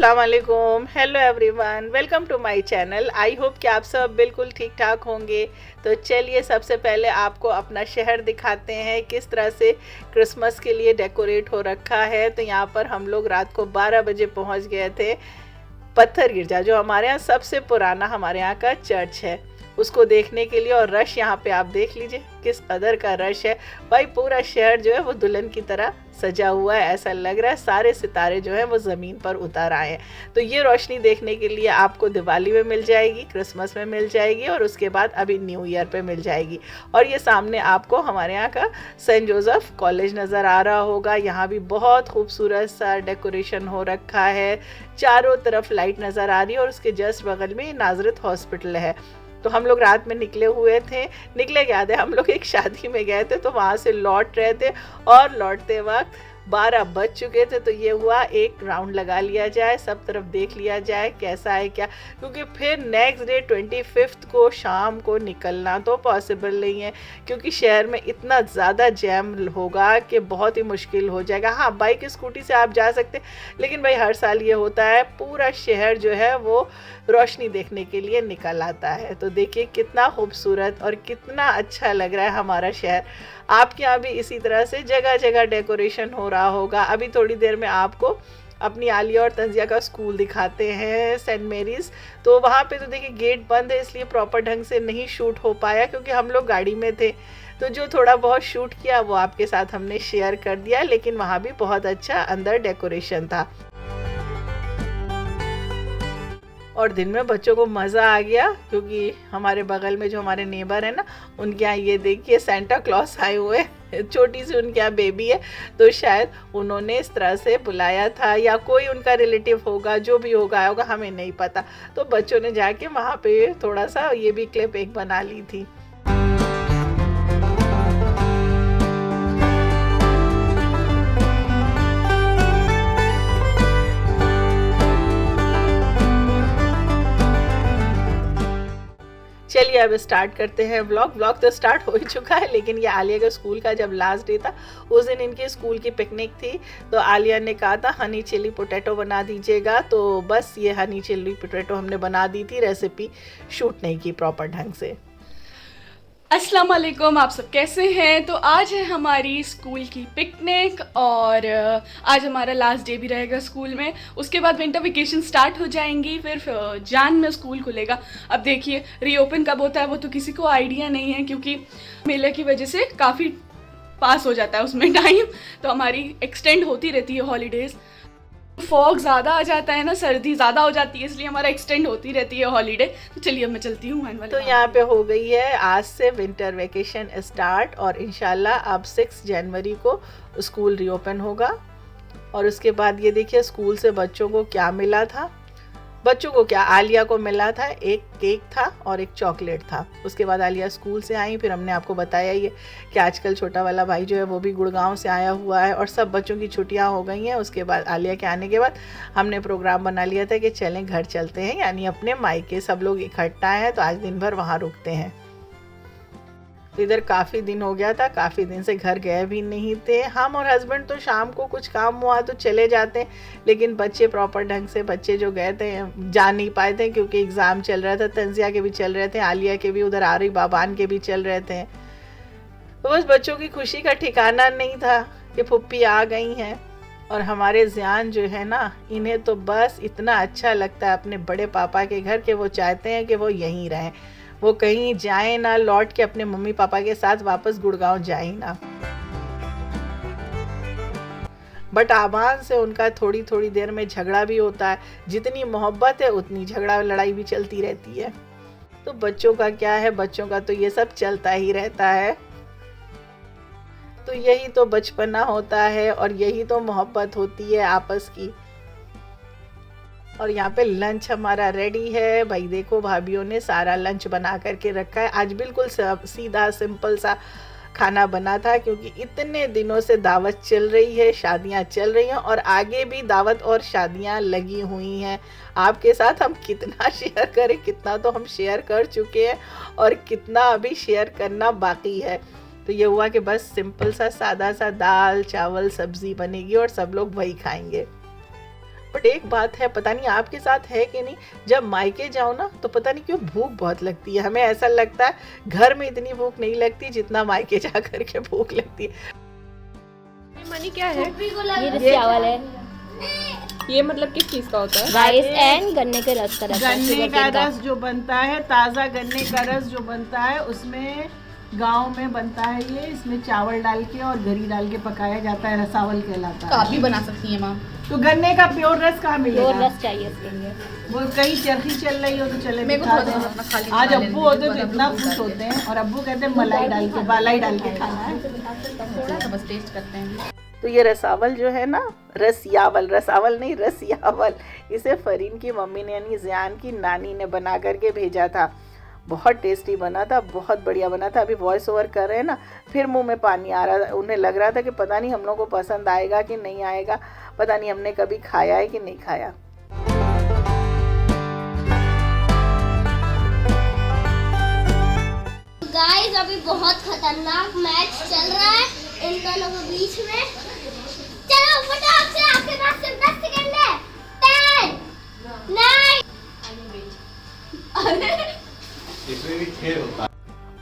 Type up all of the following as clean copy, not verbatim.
अस्सलाम वालेकुम, hello everyone, welcome to my channel. I hope कि आप सब बिल्कुल ठीक ठाक होंगे। तो चलिए सबसे पहले आपको अपना शहर दिखाते हैं किस तरह से क्रिसमस के लिए डेकोरेट हो रखा है। तो यहाँ पर हम लोग रात को 12 बजे पहुँच गए थे। पत्थर गिरजा जो हमारे यहाँ सबसे पुराना हमारे यहाँ का चर्च है उसको देखने के लिए, और रश यहाँ पे आप देख लीजिए किस कदर का रश है भाई। पूरा शहर जो है वो दुल्हन की तरह सजा हुआ है, ऐसा लग रहा है सारे सितारे जो हैं वो ज़मीन पर उतर आए हैं। तो ये रोशनी देखने के लिए आपको दिवाली में मिल जाएगी, क्रिसमस में मिल जाएगी, और उसके बाद अभी न्यू ईयर पे मिल जाएगी। और ये सामने आपको हमारे यहाँ का सेंट जोसेफ कॉलेज नज़र आ रहा होगा। यहाँ भी बहुत खूबसूरत सा डेकोरेशन हो रखा है, चारों तरफ लाइट नज़र आ रही है, और उसके जस्ट बगल में नाजरत हॉस्पिटल है। तो हम लोग रात में निकले हुए थे, निकले क्या थे, हम लोग एक शादी में गए थे, तो वहाँ से लौट रहे थे और लौटते वक्त 12 बज चुके थे। तो ये हुआ एक राउंड लगा लिया जाए, सब तरफ देख लिया जाए कैसा है क्या, क्योंकि फिर नेक्स्ट डे 25 को शाम को निकलना तो पॉसिबल नहीं है, क्योंकि शहर में इतना ज़्यादा जैम होगा कि बहुत ही मुश्किल हो जाएगा। हाँ, बाइक स्कूटी से आप जा सकते, लेकिन भाई हर साल ये होता है, पूरा शहर जो है वो रोशनी देखने के लिए निकल आता है। तो देखिए कितना खूबसूरत और कितना अच्छा लग रहा है हमारा शहर। आपके यहाँ भी इसी तरह से जगह जगह डेकोरेशन हो रहा होगा। अभी थोड़ी देर में आपको अपनी आलिया और तंजिया का स्कूल दिखाते हैं, सेंट मेरीज। तो वहाँ पे तो देखिए गेट बंद है, इसलिए प्रॉपर ढंग से नहीं शूट हो पाया, क्योंकि हम लोग गाड़ी में थे। तो जो थोड़ा बहुत शूट किया वो आपके साथ हमने शेयर कर दिया, लेकिन वहाँ भी बहुत अच्छा अंदर डेकोरेशन था। और दिन में बच्चों को मज़ा आ गया, क्योंकि हमारे बगल में जो हमारे नेबर है ना, उनके यहाँ ये देखिए सेंटा क्लॉस आए हुए, छोटी सी उनके यहाँ बेबी है। तो शायद उन्होंने इस तरह से बुलाया था, या कोई उनका रिलेटिव होगा, जो भी होगा हमें नहीं पता। तो बच्चों ने जाके वहाँ पे थोड़ा सा ये भी क्लिप एक बना ली थी। चलिए अब स्टार्ट करते हैं व्लॉग तो स्टार्ट हो ही चुका है, लेकिन ये आलिया का स्कूल का जब लास्ट डे था उस दिन इनके स्कूल की पिकनिक थी। तो आलिया ने कहा था हनी चिली पोटैटो बना दीजिएगा, तो बस ये हनी चिली पोटैटो हमने बना दी थी, रेसिपी शूट नहीं की प्रॉपर ढंग से। अस्सलाम वालेकुम, आप सब कैसे हैं। तो आज है हमारी स्कूल की पिकनिक, और आज हमारा लास्ट डे भी रहेगा स्कूल में। उसके बाद विंटर वेकेशन स्टार्ट हो जाएंगी, फिर जान में स्कूल खुलेगा। अब देखिए रीओपन कब होता है वो तो किसी को आइडिया नहीं है, क्योंकि मेले की वजह से काफ़ी पास हो जाता है उसमें टाइम, तो हमारी एक्सटेंड होती रहती है हॉलीडेज़। फॉग ज़्यादा आ जाता है ना, सर्दी ज़्यादा हो जाती है, इसलिए हमारा एक्सटेंड होती रहती है हॉलीडे। तो चलिए अब मैं चलती हूँ। तो यहाँ पे हो गई है आज से विंटर वेकेशन स्टार्ट, और इंशाल्लाह अब 6 जनवरी को स्कूल रीओपन होगा। और उसके बाद ये देखिए स्कूल से बच्चों को क्या मिला था। बच्चों को क्या, आलिया को मिला था एक केक था और एक चॉकलेट था। उसके बाद आलिया स्कूल से आई, फिर हमने आपको बताया ही है कि आजकल छोटा वाला भाई जो है वो भी गुड़गांव से आया हुआ है, और सब बच्चों की छुट्टियां हो गई हैं। उसके बाद आलिया के आने के बाद हमने प्रोग्राम बना लिया था कि चलें घर चलते हैं, यानी अपने मायके सब लोग इकट्ठा हैं, तो आज दिन भर वहाँ रुकते हैं। तो इधर काफ़ी दिन हो गया था, काफ़ी दिन से घर गए भी नहीं थे हम, और हस्बैंड तो शाम को कुछ काम हुआ तो चले जाते हैं, लेकिन बच्चे प्रॉपर ढंग से बच्चे जो गए थे जा नहीं पाए थे, क्योंकि एग्ज़ाम चल रहा था। तंजिया के भी चल रहे थे, आलिया के भी, उधर आरी बाबान के भी चल रहे थे। तो बस बच्चों की खुशी का ठिकाना नहीं था कि फुप्पी आ गई हैं। और हमारे ज़ियान जो है ना, इन्हें तो बस इतना अच्छा लगता है अपने बड़े पापा के घर के वो चाहते हैं कि वो यहीं रहें, वो कहीं जाए ना, लौट के अपने मम्मी पापा के साथ वापस गुड़गांव जाए ना। बट आबान से उनका थोड़ी थोड़ी देर में झगड़ा भी होता है, जितनी मोहब्बत है उतनी झगड़ा लड़ाई भी चलती रहती है। तो बच्चों का क्या है, बच्चों का तो ये सब चलता ही रहता है। तो यही तो बचपना होता है, और यही तो मोहब्बत होती है आपस की। और यहाँ पे लंच हमारा रेडी है भाई। देखो भाभीियों ने सारा लंच बना करके रखा है। आज बिल्कुल सीधा सिंपल सा खाना बना था, क्योंकि इतने दिनों से दावत चल रही है, शादियाँ चल रही हैं, और आगे भी दावत और शादियाँ लगी हुई हैं। आपके साथ हम कितना शेयर करें, कितना तो हम शेयर कर चुके हैं, और कितना अभी शेयर करना बाकी है। तो ये हुआ कि बस सिंपल सा सादा सा दाल चावल सब्ज़ी बनेगी, और सब लोग वही खाएंगे। बट एक बात है, पता नहीं आपके साथ है कि नहीं, जब मायके जाओ ना तो पता नहीं क्यों भूख बहुत लगती है। हमें ऐसा लगता है घर में इतनी भूख नहीं लगती जितना मायके जा करके भूख लगती है। मनी क्या है? ये रस चावल है। ये मतलब किस चीज का होता है? राइस एंड गन्ने के रस का रस है, गन्ने शुगर का केन का। रस जो बनता है, ताज़ा गन्ने का रस जो बनता है, उसमें गांव में बनता है ये। इसमें चावल डाल के और गरी डाल के पकाया जाता है, रसावल कहलाता तो है। आप भी बना सकती हैं माँ। तो गन्ने का प्योर रस कहाँ प्योर मिलेगा? रस चाहिए इसके लिए। वो कहीं चरखी चल रही हो तो चले मेरे को दिखा थोड़ा दो। अपना खाली आज बना अब्बू लेने होते दीजिए, तो बाद इतना अब्बू खुश बता होते हैं, और अब्बू कहते हैं मलाई डाल के, बालाई डाल के खाना है। थोड़ा सा बस टेस्ट करते हैं। तो ये रसावल जो है ना, रसियावल, रसावल नहीं रसियावल, इसे फरीन की मम्मी ने यानी ज़ियान की नानी ने बना करके भेजा था। बहुत टेस्टी बना था, बहुत बढ़िया बना था। अभी वॉइस ओवर कर रहे हैं ना, फिर मुंह में पानी आ रहा था। उन्हें लग रहा था कि पता नहीं हम लोग को पसंद आएगा कि नहीं आएगा, पता नहीं हमने कभी खाया है कि नहीं खाया। गाइस अभी बहुत खतरनाक मैच चल रहा है इन दोनों के बीच में। चलो फटाफट से, आपके पास सिर्फ 10 सेकंड है। 10 9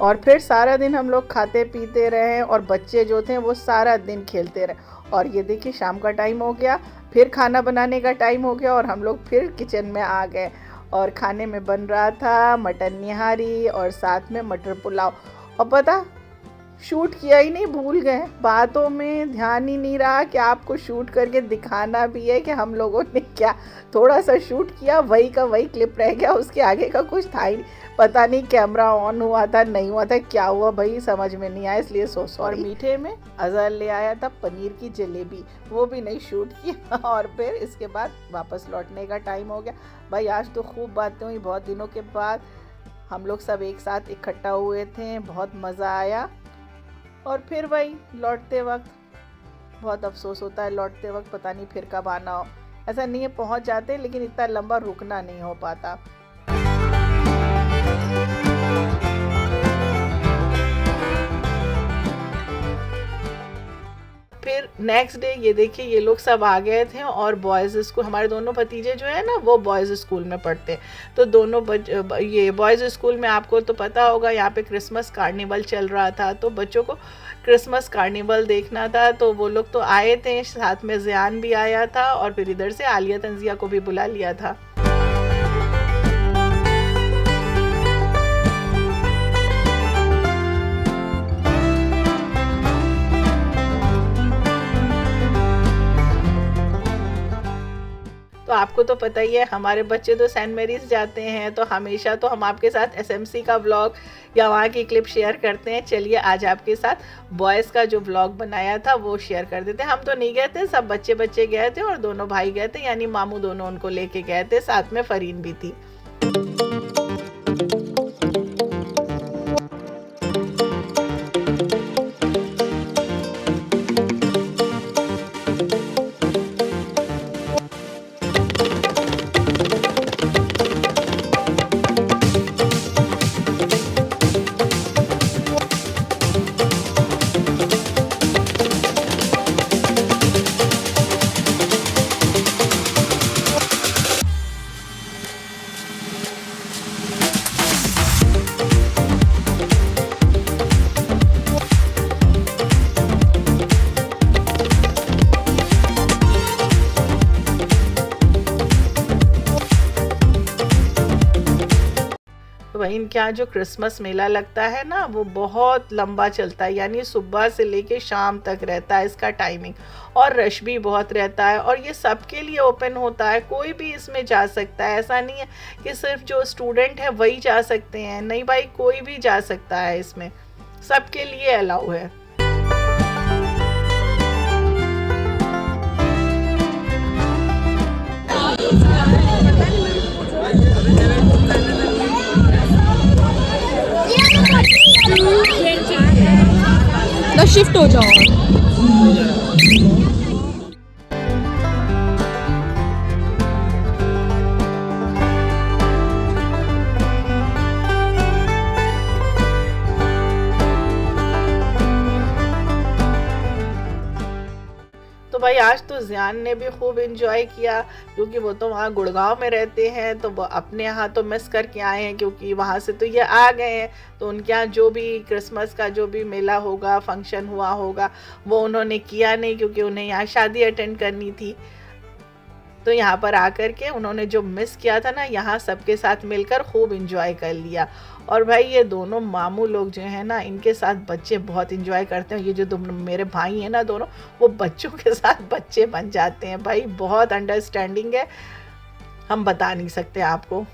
और फिर सारा दिन हम लोग खाते पीते रहे और बच्चे जो थे वो सारा दिन खेलते रहे। और ये देखिए शाम का टाइम हो गया, फिर खाना बनाने का टाइम हो गया और हम लोग फिर किचन में आ गए। और खाने में बन रहा था मटन निहारी और साथ में मटर पुलाव। और पता, शूट किया ही नहीं, भूल गए, बातों में ध्यान ही नहीं रहा कि आपको शूट करके दिखाना भी है कि हम लोगों ने क्या थोड़ा सा शूट किया, वही का वही क्लिप रह गया, उसके आगे का कुछ था ही। पता नहीं कैमरा ऑन हुआ था नहीं हुआ था, क्या हुआ भाई समझ में नहीं आया, इसलिए सो सॉरी। और मीठे में अजहर ले आया था पनीर की जलेबी, वो भी नहीं शूट किया। और फिर इसके बाद वापस लौटने का टाइम हो गया। भाई आज तो खूब बातें हुई, बहुत दिनों के बाद हम लोग सब एक साथ इकट्ठा हुए थे, बहुत मज़ा आया। और फिर वही लौटते वक्त बहुत अफसोस होता है, लौटते वक्त पता नहीं फिर कब आना हो। ऐसा नहीं है पहुंच जाते हैं, लेकिन इतना लंबा रुकना नहीं हो पाता। फिर नेक्स्ट डे ये देखिए ये लोग सब आ गए थे और बॉयज़ स्कूल, हमारे दोनों भतीजे जो है ना वो बॉयज़ स्कूल में पढ़ते हैं। तो दोनों ये बॉयज़ स्कूल में आपको तो पता होगा यहाँ पे क्रिसमस कार्निवल चल रहा था, तो बच्चों को क्रिसमस कार्निवल देखना था। तो वो लोग तो आए थे, साथ में ज़ियान भी आया था और फिर इधर से आलिया तंजिया को भी बुला लिया था। तो आपको तो पता ही है हमारे बच्चे तो सेंट मेरीज जाते हैं, तो हमेशा तो हम आपके साथ एसएमसी का व्लॉग या वहाँ की क्लिप शेयर करते हैं। चलिए आज आपके साथ बॉयज़ का जो व्लॉग बनाया था वो शेयर कर देते हैं। हम तो नहीं गए थे, सब बच्चे बच्चे गए थे और दोनों भाई गए थे, यानी मामू दोनों उनको लेके गए थे, साथ में फरीन भी थी। तो वहीं इनके यहाँ जो क्रिसमस मेला लगता है ना वो बहुत लंबा चलता है, यानी सुबह से लेके शाम तक रहता है इसका टाइमिंग, और रश भी बहुत रहता है। और ये सबके लिए ओपन होता है, कोई भी इसमें जा सकता है। ऐसा नहीं है कि सिर्फ जो स्टूडेंट है वही जा सकते हैं, नहीं भाई कोई भी जा सकता है, इसमें सबके लिए अलाउ है। शिफ्ट हो जाओ। तो भाई आज तो जियान ने भी खूब एंजॉय किया, क्योंकि वो तो वहाँ गुड़गांव में रहते हैं, तो वो अपने यहाँ तो मिस करके आए हैं, क्योंकि वहाँ से तो ये आ गए हैं। तो उनके यहाँ जो भी क्रिसमस का जो भी मेला होगा, फंक्शन हुआ होगा, वो उन्होंने किया नहीं, क्योंकि उन्हें यहाँ शादी अटेंड करनी थी। तो यहाँ पर आकर के उन्होंने जो मिस किया था ना, यहाँ सबके साथ मिलकर खूब एंजॉय कर लिया। और भाई ये दोनों मामू लोग जो हैं ना, इनके साथ बच्चे बहुत एंजॉय करते हैं। ये जो दोनों मेरे भाई हैं ना दोनों, वो बच्चों के साथ बच्चे बन जाते हैं भाई, बहुत अंडरस्टैंडिंग है, हम बता नहीं सकते आपको।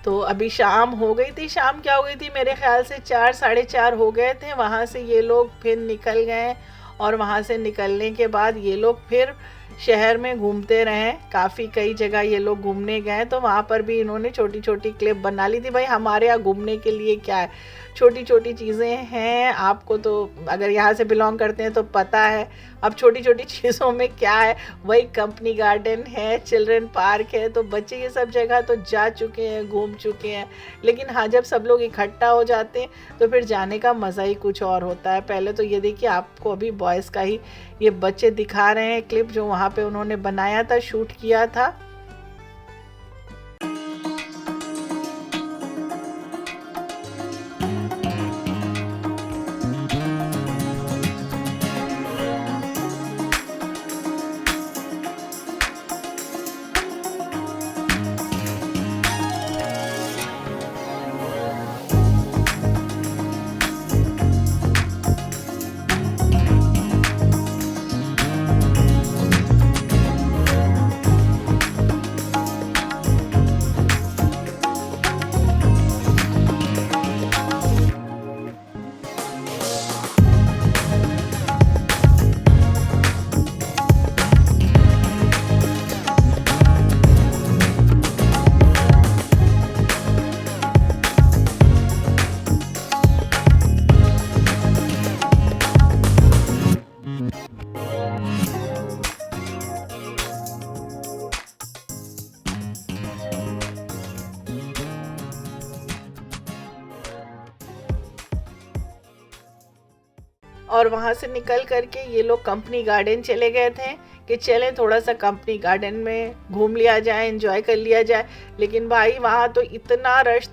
तो अभी शाम हो गई थी, शाम क्या हो गई थी, मेरे ख्याल से 4 साढ़े 4 हो गए थे। वहाँ से ये लोग फिर निकल गए, और वहाँ से निकलने के बाद ये लोग फिर शहर में घूमते रहे, काफ़ी कई जगह ये लोग घूमने गए। तो वहाँ पर भी इन्होंने छोटी छोटी क्लिप बना ली थी। भाई हमारे यहाँ घूमने के लिए क्या है, छोटी छोटी चीज़ें हैं, आपको तो अगर यहाँ से बिलोंग करते हैं तो पता है। अब छोटी छोटी चीज़ों में क्या है, वही कंपनी गार्डन है, चिल्ड्रन पार्क है, तो बच्चे ये सब जगह तो जा चुके हैं, घूम चुके हैं। लेकिन हाँ, जब सब लोग इकट्ठा हो जाते हैं तो फिर जाने का मज़ा ही कुछ और होता है। पहले तो ये देखिए, आपको अभी बॉयज़ का ही ये बच्चे दिखा रहे हैं क्लिप, जो वहाँ पे उन्होंने बनाया था, शूट किया था। और वहाँ से निकल करके ये लोग कंपनी गार्डन चले गए थे कि चलें थोड़ा सा कंपनी गार्डन में घूम लिया जाए, एंजॉय कर लिया जाए। लेकिन भाई वहाँ तो इतना रश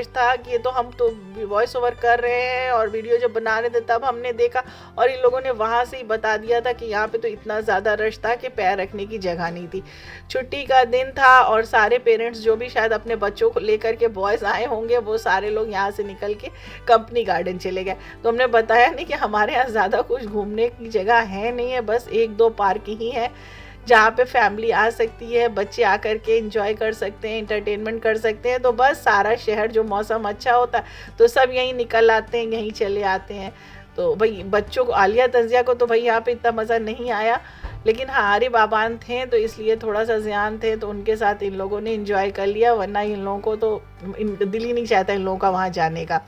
था कि ये तो हम तो वॉइस ओवर कर रहे हैं और वीडियो जब बना रहे थे तब हमने देखा, और इन लोगों ने वहाँ से ही बता दिया था कि यहाँ पे तो इतना ज़्यादा रश था कि पैर रखने की जगह नहीं थी। छुट्टी का दिन था और सारे पेरेंट्स जो भी शायद अपने बच्चों को लेकर के बॉयज़ आए होंगे, वो सारे लोग यहाँ से निकल के कंपनी गार्डन चले गए। तो हमने बताया नहीं कि हमारे यहाँ ज़्यादा कुछ घूमने की जगह है नहीं है, बस 1-2 पार्क ही है जहाँ पे फैमिली आ सकती है, बच्चे आकर के एंजॉय कर सकते हैं, एंटरटेनमेंट कर सकते हैं। तो बस सारा शहर जो मौसम अच्छा होता है तो सब यहीं निकल आते हैं, यहीं चले आते हैं। तो भाई बच्चों को, आलिया तंजिया को तो भाई यहाँ पे इतना मज़ा नहीं आया, लेकिन हाँ आरे बाबान थे तो इसलिए थोड़ा सा ज़ियान थे तो उनके साथ इन लोगों ने एंजॉय कर लिया, वरना इन लोगों को तो दिल ही नहीं चाहता इन लोगों का वहाँ जाने का।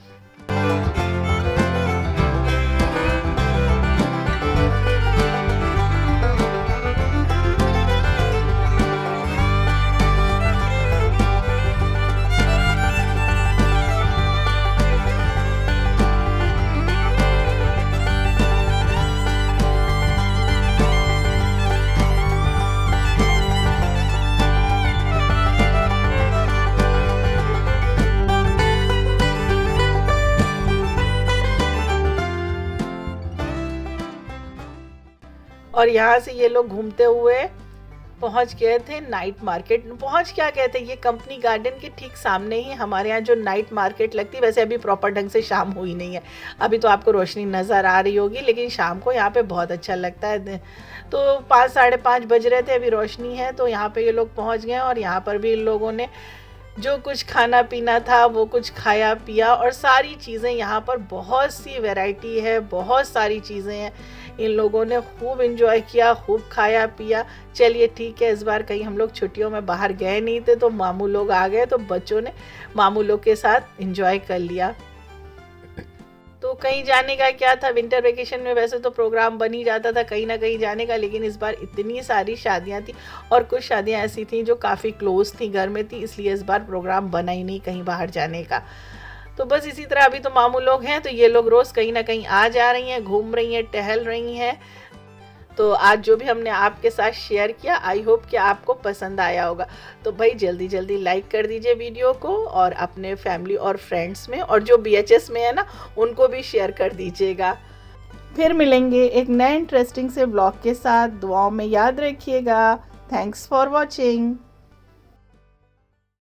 और यहाँ से ये लोग घूमते हुए पहुँच गए थे नाइट मार्केट। पहुँच क्या गए थे, ये कंपनी गार्डन के ठीक सामने ही हमारे यहाँ जो नाइट मार्केट लगती है, वैसे अभी प्रॉपर ढंग से शाम हुई नहीं है, अभी तो आपको रोशनी नज़र आ रही होगी, लेकिन शाम को यहाँ पे बहुत अच्छा लगता है। तो 5 साढ़े 5 बज रहे थे, अभी रोशनी है। तो यहाँ पे ये लोग पहुँच गए और यहाँ पर भी इन लोगों ने जो कुछ खाना पीना था वो कुछ खाया पिया, और सारी चीज़ें यहाँ पर बहुत सी वैरायटी है, बहुत सारी चीज़ें हैं। इन लोगों ने खूब एंजॉय किया, खूब खाया पिया। चलिए ठीक है, इस बार कहीं हम लोग छुट्टियों में बाहर गए नहीं थे तो मामू लोग आ गए, तो बच्चों ने मामू लोग के साथ एंजॉय कर लिया। तो कहीं जाने का क्या था, विंटर वेकेशन में वैसे तो प्रोग्राम बन ही जाता था कहीं ना कहीं जाने का, लेकिन इस बार इतनी सारी शादियां थी और कुछ शादियां ऐसी थी जो काफ़ी क्लोज थी, घर में थी, इसलिए इस बार प्रोग्राम बना ही नहीं कहीं बाहर जाने का। तो बस इसी तरह अभी तो मामू लोग हैं तो ये लोग रोज़ कहीं ना कहीं आ जा रही हैं, घूम रही हैं, टहल रही हैं। तो आज जो भी हमने आपके साथ शेयर किया, आई होप कि आपको पसंद आया होगा। तो भाई जल्दी जल्दी लाइक कर दीजिए वीडियो को और अपने फैमिली और फ्रेंड्स में, और जो BHS में है ना उनको भी शेयर कर दीजिएगा। फिर मिलेंगे एक नए इंटरेस्टिंग से ब्लॉग के साथ। दुआओं में याद रखिएगा। Thanks for watching.